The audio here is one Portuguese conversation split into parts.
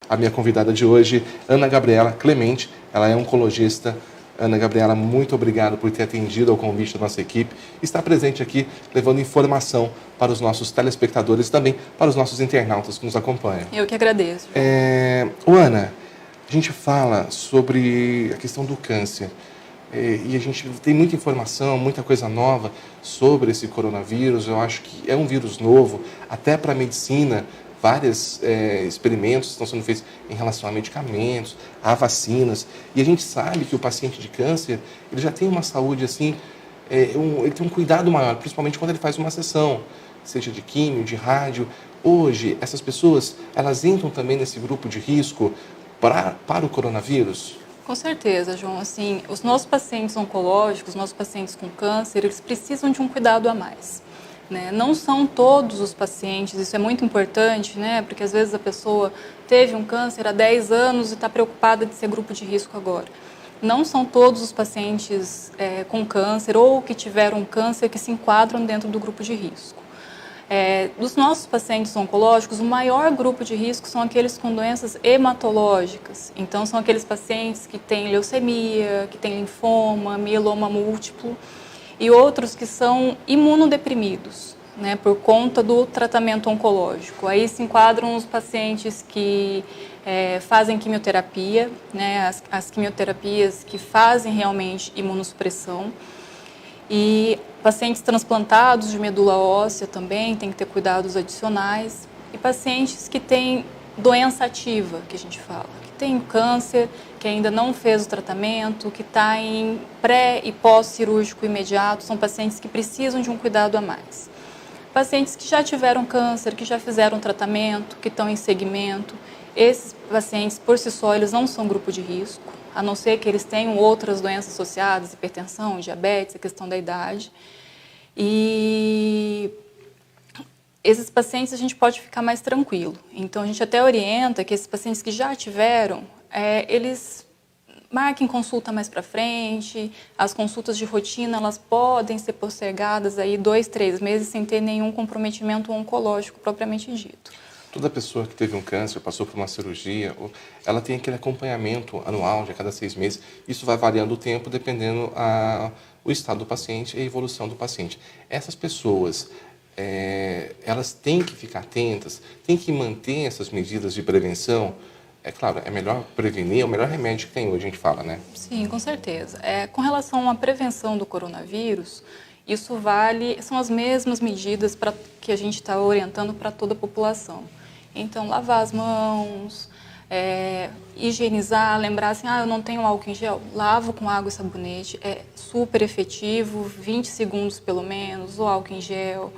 A minha convidada de hoje, Ana Gabriela Clemente, ela é oncologista. Ana Gabriela, muito obrigado por ter atendido ao convite da nossa equipe e estar presente aqui, levando informação para os nossos telespectadores e também para os nossos internautas que nos acompanham. Eu que agradeço. Ana, a gente fala sobre a questão do câncer e a gente tem muita informação, muita coisa nova sobre esse coronavírus. Eu acho que é um vírus novo, até para a medicina. Vários experimentos estão sendo feitos em relação a medicamentos, a vacinas. E a gente sabe que o paciente de câncer, ele já tem uma saúde assim, ele tem um cuidado maior, principalmente quando ele faz uma sessão, seja de químio, de rádio. Hoje, essas pessoas, elas entram também nesse grupo de risco para o coronavírus? Com certeza, João. Assim, os nossos pacientes oncológicos, os nossos pacientes com câncer, eles precisam de um cuidado a mais. Né? Não são todos os pacientes, isso é muito importante, né? Porque às vezes a pessoa teve um câncer há 10 anos e está preocupada de ser grupo de risco agora. Não são todos os pacientes com câncer ou que tiveram câncer que se enquadram dentro do grupo de risco. Dos nossos pacientes oncológicos, o maior grupo de risco são aqueles com doenças hematológicas. Então, são aqueles pacientes que têm leucemia, que têm linfoma, mieloma múltiplo, e outros que são imunodeprimidos, né, por conta do tratamento oncológico. Aí se enquadram os pacientes que fazem quimioterapia, né, as quimioterapias que fazem realmente imunossupressão. E pacientes transplantados de medula óssea também tem que ter cuidados adicionais. E pacientes que têm doença ativa, que a gente fala, que tem câncer, que ainda não fez o tratamento, que está em pré e pós-cirúrgico imediato, são pacientes que precisam de um cuidado a mais. Pacientes que já tiveram câncer, que já fizeram tratamento, que estão em segmento, esses pacientes, por si só, eles não são grupo de risco, a não ser que eles tenham outras doenças associadas, hipertensão, diabetes, a questão da idade. E esses pacientes a gente pode ficar mais tranquilo. Então, a gente até orienta que esses pacientes que já tiveram, eles marquem consulta mais para frente. As consultas de rotina, elas podem ser postergadas aí 2, 3 meses sem ter nenhum comprometimento oncológico propriamente dito. Toda pessoa que teve um câncer, passou por uma cirurgia, ela tem aquele acompanhamento anual, de a cada 6 meses. Isso vai variando o tempo, dependendo o estado do paciente e a evolução do paciente. Essas pessoas, elas têm que ficar atentas, têm que manter essas medidas de prevenção. É claro, é melhor prevenir, é o melhor remédio que tem hoje, a gente fala, né? Sim, com certeza. Com relação à prevenção do coronavírus, isso são as mesmas medidas que a gente está orientando para toda a população. Então, lavar as mãos, higienizar, lembrar assim, eu não tenho álcool em gel, lavo com água e sabonete, é super efetivo, 20 segundos pelo menos, o álcool em gel.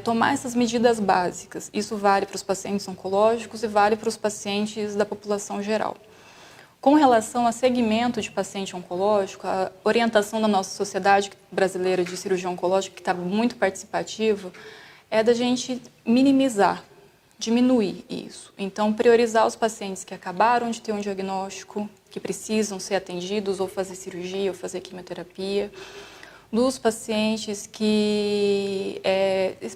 Tomar essas medidas básicas. Isso vale para os pacientes oncológicos e vale para os pacientes da população geral. Com relação a segmento de paciente oncológico, a orientação da nossa Sociedade Brasileira de Cirurgia Oncológica, que está muito participativa, é da gente minimizar, diminuir isso. Então, priorizar os pacientes que acabaram de ter um diagnóstico, que precisam ser atendidos ou fazer cirurgia ou fazer quimioterapia, dos pacientes que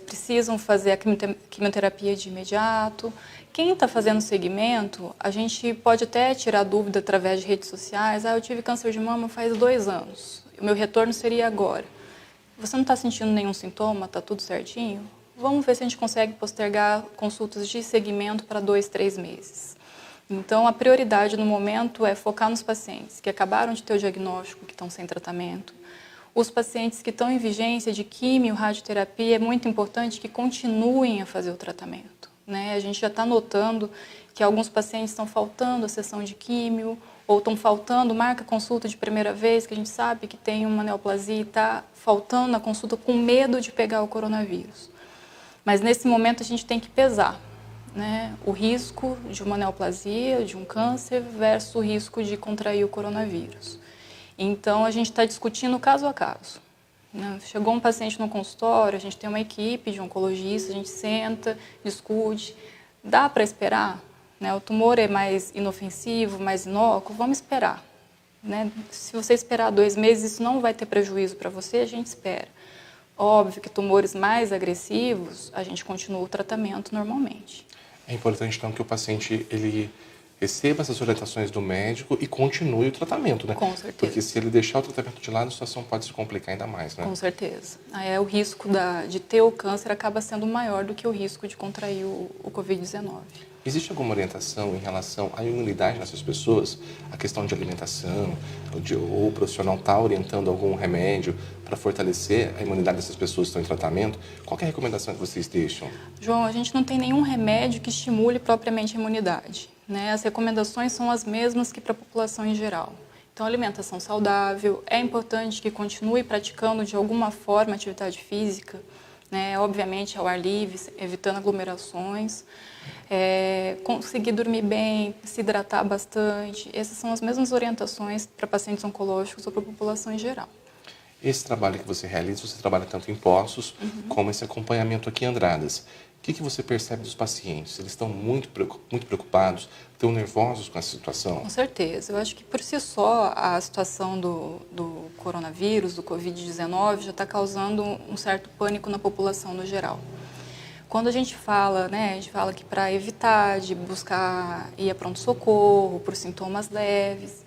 precisam fazer a quimioterapia de imediato. Quem está fazendo segmento, a gente pode até tirar dúvida através de redes sociais. Eu tive câncer de mama faz 2 anos, o meu retorno seria agora. Você não está sentindo nenhum sintoma, está tudo certinho? Vamos ver se a gente consegue postergar consultas de segmento para 2, 3 meses. Então, a prioridade no momento é focar nos pacientes que acabaram de ter o diagnóstico, que estão sem tratamento. Os pacientes que estão em vigência de químio, radioterapia, é muito importante que continuem a fazer o tratamento, né? A gente já está notando que alguns pacientes estão faltando a sessão de químio, ou estão faltando, marca consulta de primeira vez, que a gente sabe que tem uma neoplasia e está faltando a consulta com medo de pegar o coronavírus. Mas nesse momento a gente tem que pesar, né, o risco de uma neoplasia, de um câncer, versus o risco de contrair o coronavírus. Então, a gente está discutindo caso a caso. Chegou um paciente no consultório, a gente tem uma equipe de oncologistas, a gente senta, discute. Dá para esperar? O tumor é mais inofensivo, mais inócuo, vamos esperar. Se você esperar 2 meses, isso não vai ter prejuízo para você, a gente espera. Óbvio que tumores mais agressivos, a gente continua o tratamento normalmente. É importante, então, que o paciente ele receba essas orientações do médico e continue o tratamento, né? Com certeza. Porque se ele deixar o tratamento de lado, a situação pode se complicar ainda mais, né? Com certeza. Aí o risco de ter o câncer acaba sendo maior do que o risco de contrair o Covid-19. Existe alguma orientação em relação à imunidade nessas pessoas? A questão de alimentação, ou o profissional está orientando algum remédio para fortalecer a imunidade dessas pessoas que estão em tratamento? Qual que é a recomendação que vocês deixam? João, a gente não tem nenhum remédio que estimule propriamente a imunidade, né? As recomendações são as mesmas que para a população em geral. Então, alimentação saudável, é importante que continue praticando de alguma forma atividade física, né? Obviamente ao ar livre, evitando aglomerações, conseguir dormir bem, se hidratar bastante. Essas são as mesmas orientações para pacientes oncológicos ou para a população em geral. Esse trabalho que você realiza, você trabalha tanto em Poços como esse acompanhamento aqui em Andradas. O que você percebe dos pacientes? Eles estão muito preocupados, estão nervosos com essa situação? Com certeza. Eu acho que por si só a situação do coronavírus, do Covid-19, já está causando um certo pânico na população no geral. Quando a gente fala que para evitar de buscar ir a pronto-socorro por sintomas leves,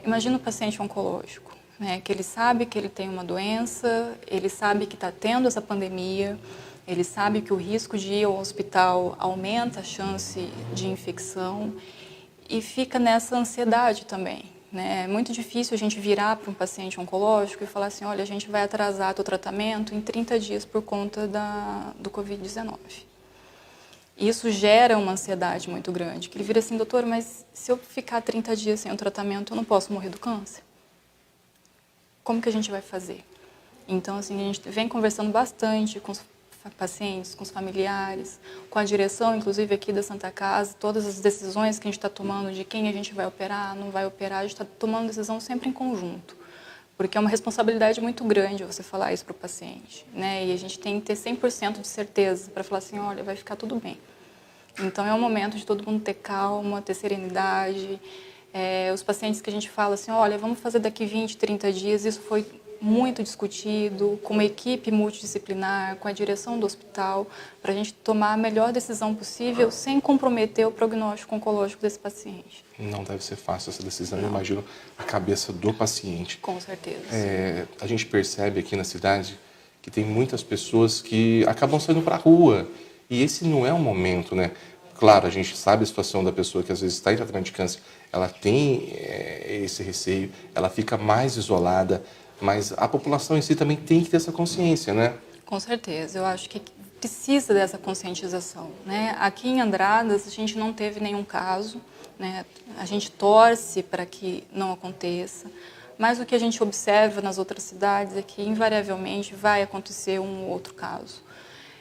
imagina o paciente oncológico, né, que ele sabe que ele tem uma doença, ele sabe que está tendo essa pandemia, ele sabe que o risco de ir ao hospital aumenta a chance de infecção e fica nessa ansiedade também, né? É muito difícil a gente virar para um paciente oncológico e falar assim, olha, a gente vai atrasar o tratamento em 30 dias por conta do Covid-19. Isso gera uma ansiedade muito grande, que ele vira assim, doutor, mas se eu ficar 30 dias sem o tratamento, eu não posso morrer do câncer? Como que a gente vai fazer? Então, assim, a gente vem conversando bastante com os pacientes, com os familiares, com a direção, inclusive aqui da Santa Casa, todas as decisões que a gente está tomando de quem a gente vai operar, não vai operar, a gente está tomando decisão sempre em conjunto, porque é uma responsabilidade muito grande você falar isso para o paciente, né? E a gente tem que ter 100% de certeza para falar assim, olha, vai ficar tudo bem. Então, é um momento de todo mundo ter calma, ter serenidade. Os pacientes que a gente fala assim, olha, vamos fazer daqui 20, 30 dias, isso foi muito discutido, com uma equipe multidisciplinar, com a direção do hospital, para a gente tomar a melhor decisão possível sem comprometer o prognóstico oncológico desse paciente. Não deve ser fácil essa decisão, eu imagino a cabeça do paciente. Com certeza. A gente percebe aqui na cidade que tem muitas pessoas que acabam saindo para a rua, e esse não é o momento, né? Claro, a gente sabe a situação da pessoa que às vezes está em tratamento de câncer, ela tem esse receio, ela fica mais isolada, mas a população em si também tem que ter essa consciência, né? Com certeza, eu acho que precisa dessa conscientização, né? Aqui em Andradas a gente não teve nenhum caso, né? A gente torce para que não aconteça, mas o que a gente observa nas outras cidades é que invariavelmente vai acontecer um ou outro caso.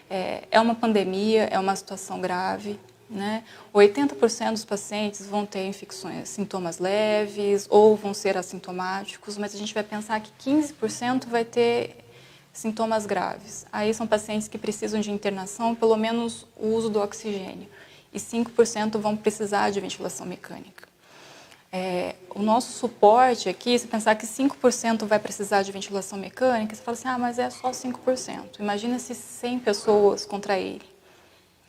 É uma pandemia, é uma situação grave, né? 80% dos pacientes vão ter infecções, sintomas leves ou vão ser assintomáticos, mas a gente vai pensar que 15% vai ter sintomas graves. Aí são pacientes que precisam de internação, pelo menos o uso do oxigênio, e 5% vão precisar de ventilação mecânica. O nosso suporte aqui, se pensar que 5% vai precisar de ventilação mecânica, você fala assim, mas é só 5%. Imagina se 100 pessoas contraírem.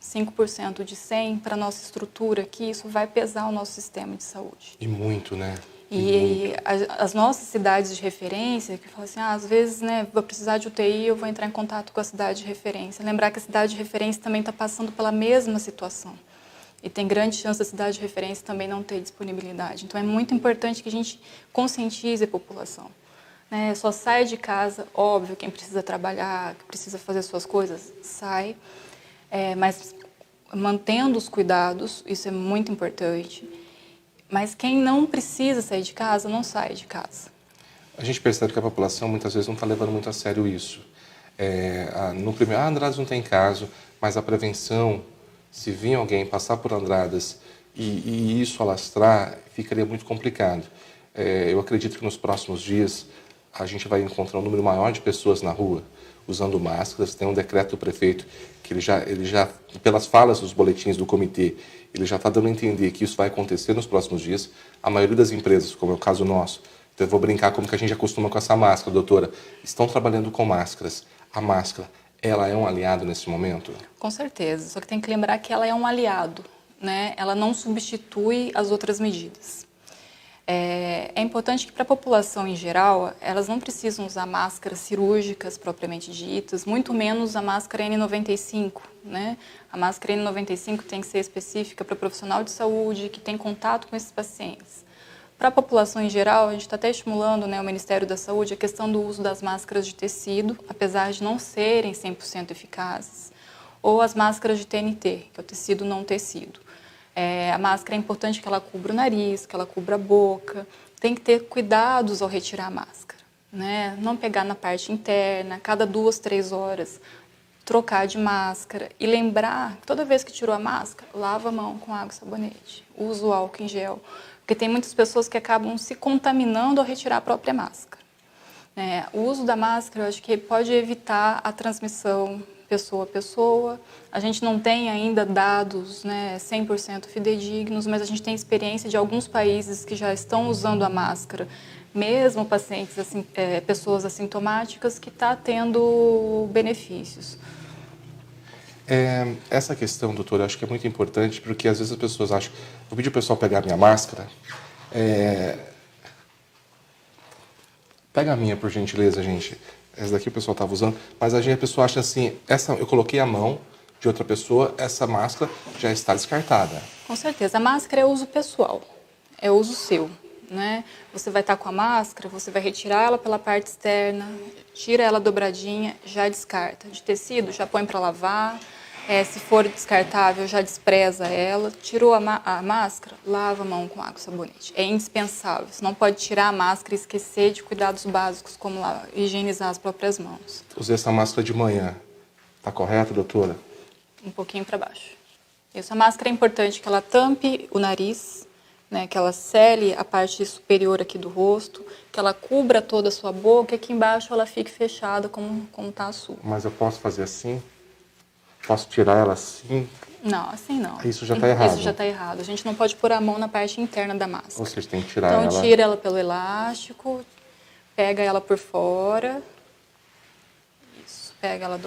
5% de 100 para a nossa estrutura aqui, isso vai pesar o nosso sistema de saúde. E muito, né? E as nossas cidades de referência, que falam assim, às vezes, né, vou precisar de UTI, eu vou entrar em contato com a cidade de referência. Lembrar que a cidade de referência também está passando pela mesma situação. E tem grande chance da cidade de referência também não ter disponibilidade. Então, é muito importante que a gente conscientize a população. Né? Só sai de casa, óbvio, quem precisa trabalhar, que precisa fazer suas coisas, sai. Mas mantendo os cuidados, isso é muito importante. Mas quem não precisa sair de casa, não sai de casa. A gente percebe que a população muitas vezes não está levando muito a sério isso. No primeiro, Andradas não tem caso, mas a prevenção, se vir alguém passar por Andradas e isso alastrar, ficaria muito complicado. Eu acredito que nos próximos dias a gente vai encontrar um número maior de pessoas na rua usando máscaras. Tem um decreto do prefeito que ele já, pelas falas dos boletins do comitê, ele já está dando a entender que isso vai acontecer nos próximos dias. A maioria das empresas, como é o caso nosso, então eu vou brincar como que a gente acostuma com essa máscara, doutora, estão trabalhando com máscaras. a máscara, ela é um aliado nesse momento? Com certeza, só que tem que lembrar que ela é um aliado, né? Ela não substitui as outras medidas. É importante que para a população em geral, elas não precisam usar máscaras cirúrgicas propriamente ditas, muito menos a máscara N95, né? A máscara N95 tem que ser específica para profissional de saúde que tem contato com esses pacientes. Para a população em geral, a gente está até estimulando, né, o Ministério da Saúde a questão do uso das máscaras de tecido, apesar de não serem 100% eficazes, ou as máscaras de TNT, que é o tecido não tecido. A máscara é importante que ela cubra o nariz, que ela cubra a boca. Tem que ter cuidados ao retirar a máscara, né? Não pegar na parte interna, cada 2, 3 horas, trocar de máscara. E lembrar que toda vez que tirou a máscara, lava a mão com água e sabonete. Usa o álcool em gel. Porque tem muitas pessoas que acabam se contaminando ao retirar a própria máscara. O uso da máscara, eu acho que pode evitar a transmissão pessoa a pessoa. A gente não tem ainda dados, né, 100% fidedignos, mas a gente tem experiência de alguns países que já estão usando a máscara, mesmo pacientes, pessoas assintomáticas, que está tendo benefícios. Essa questão, doutora, eu acho que é muito importante, porque às vezes as pessoas acham... Vou pedir o pessoal pegar a minha máscara. Pega a minha, por gentileza, gente. Essa daqui o pessoal estava usando, mas a pessoa acha assim, eu coloquei a mão de outra pessoa, essa máscara já está descartada. Com certeza, a máscara é uso pessoal, é uso seu, né? Você vai estar com a máscara, você vai retirar ela pela parte externa, tira ela dobradinha, já descarta. De tecido, já põe para lavar. Se for descartável, já despreza ela. Tirou a máscara, lava a mão com água e sabonete. É indispensável. Você não pode tirar a máscara e esquecer de cuidados básicos, como higienizar as próprias mãos. Usei essa máscara de manhã. Tá correto, doutora? Um pouquinho para baixo. Isso, a máscara é importante que ela tampe o nariz, né, que ela cele a parte superior aqui do rosto, que ela cubra toda a sua boca e aqui embaixo ela fique fechada como tá a sua. Mas eu posso fazer assim? Posso tirar ela assim? Não, assim não. Isso já está errado. Isso já está errado. A gente não pode pôr a mão na parte interna da máscara. Ou seja, tem que tirar ela. Então, tira ela pelo elástico, pega ela por fora. Isso, pega ela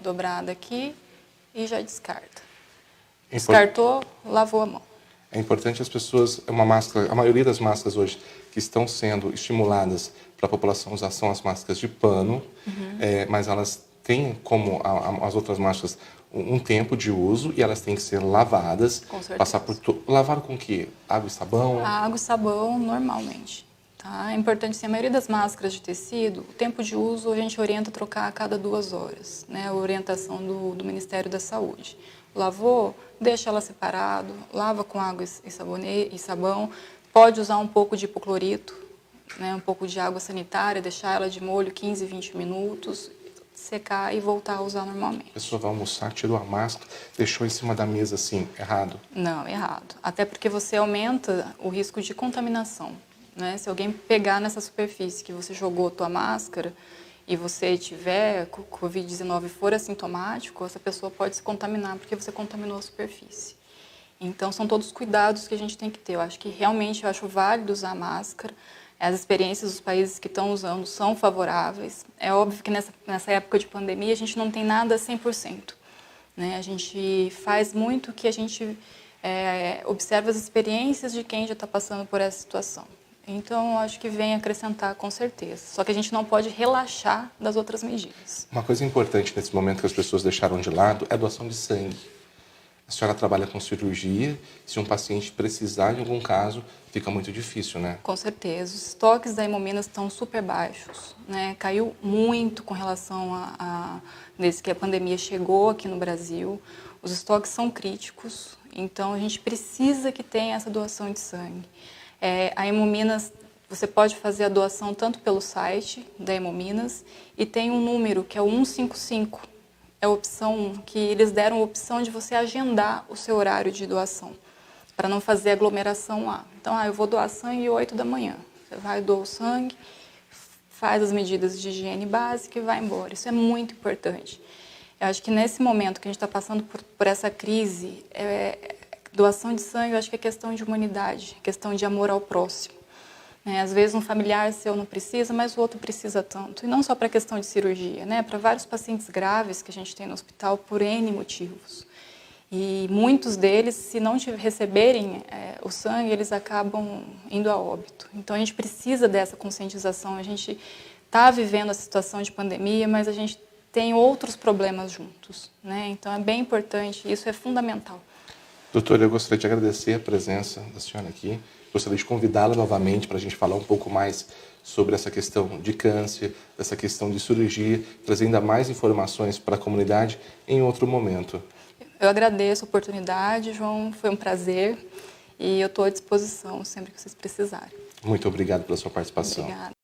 dobrada aqui e já descarta. Descartou, lavou a mão. É importante as pessoas... a maioria das máscaras hoje que estão sendo estimuladas para a população usar são as máscaras de pano, mas elas têm, como as outras máscaras, um tempo de uso e elas têm que ser lavadas. Com certeza. Passar por lavar com o quê? Água e sabão? Água e sabão, normalmente. Tá? É importante, assim, a maioria das máscaras de tecido, o tempo de uso a gente orienta a trocar a cada 2 horas, né? A orientação do Ministério da Saúde. Lavou, deixa ela separado, lava com água e sabão. Pode usar um pouco de hipoclorito, né? Um pouco de água sanitária, deixar ela de molho 15, 20 minutos, secar e voltar a usar normalmente. A pessoa vai almoçar, tirou a máscara, deixou em cima da mesa assim, errado? Não, errado. Até porque você aumenta o risco de contaminação, né? Se alguém pegar nessa superfície que você jogou a tua máscara e você tiver Covid-19 e for assintomático, essa pessoa pode se contaminar porque você contaminou a superfície. Então, são todos cuidados que a gente tem que ter. Eu acho que realmente eu acho válido usar máscara. As experiências dos países que estão usando são favoráveis. É óbvio que nessa época de pandemia a gente não tem nada 100%. Né? A gente faz muito que a gente observa as experiências de quem já está passando por essa situação. Então, eu acho que vem acrescentar com certeza. Só que a gente não pode relaxar das outras medidas. Uma coisa importante nesse momento que as pessoas deixaram de lado é a doação de sangue. A senhora trabalha com cirurgia, se um paciente precisar de algum caso, fica muito difícil, né? Com certeza. Os estoques da Hemominas estão super baixos, né? Caiu muito com relação desde que a pandemia chegou aqui no Brasil. Os estoques são críticos, então a gente precisa que tenha essa doação de sangue. A Hemominas, você pode fazer a doação tanto pelo site da Hemominas e tem um número que é o 155. É a opção 1, que eles deram a opção de você agendar o seu horário de doação, para não fazer aglomeração lá. Então, eu vou doar sangue 8 da manhã. Você vai, doa o sangue, faz as medidas de higiene básica e vai embora. Isso é muito importante. Eu acho que nesse momento que a gente está passando por essa crise, doação de sangue, eu acho que é questão de humanidade, questão de amor ao próximo. né? Às vezes um familiar seu não precisa, mas o outro precisa tanto. E não só para a questão de cirurgia, né? Para vários pacientes graves que a gente tem no hospital por N motivos. E muitos deles, se não receberem o sangue, eles acabam indo a óbito. Então a gente precisa dessa conscientização. A gente está vivendo a situação de pandemia, mas a gente tem outros problemas juntos, né? Então é bem importante, isso é fundamental. Doutora, eu gostaria de agradecer a presença da senhora aqui. Gostaria de convidá-la novamente para a gente falar um pouco mais sobre essa questão de câncer, essa questão de cirurgia, trazer ainda mais informações para a comunidade em outro momento. Eu agradeço a oportunidade, João, foi um prazer e eu estou à disposição sempre que vocês precisarem. Muito obrigado pela sua participação. Obrigada.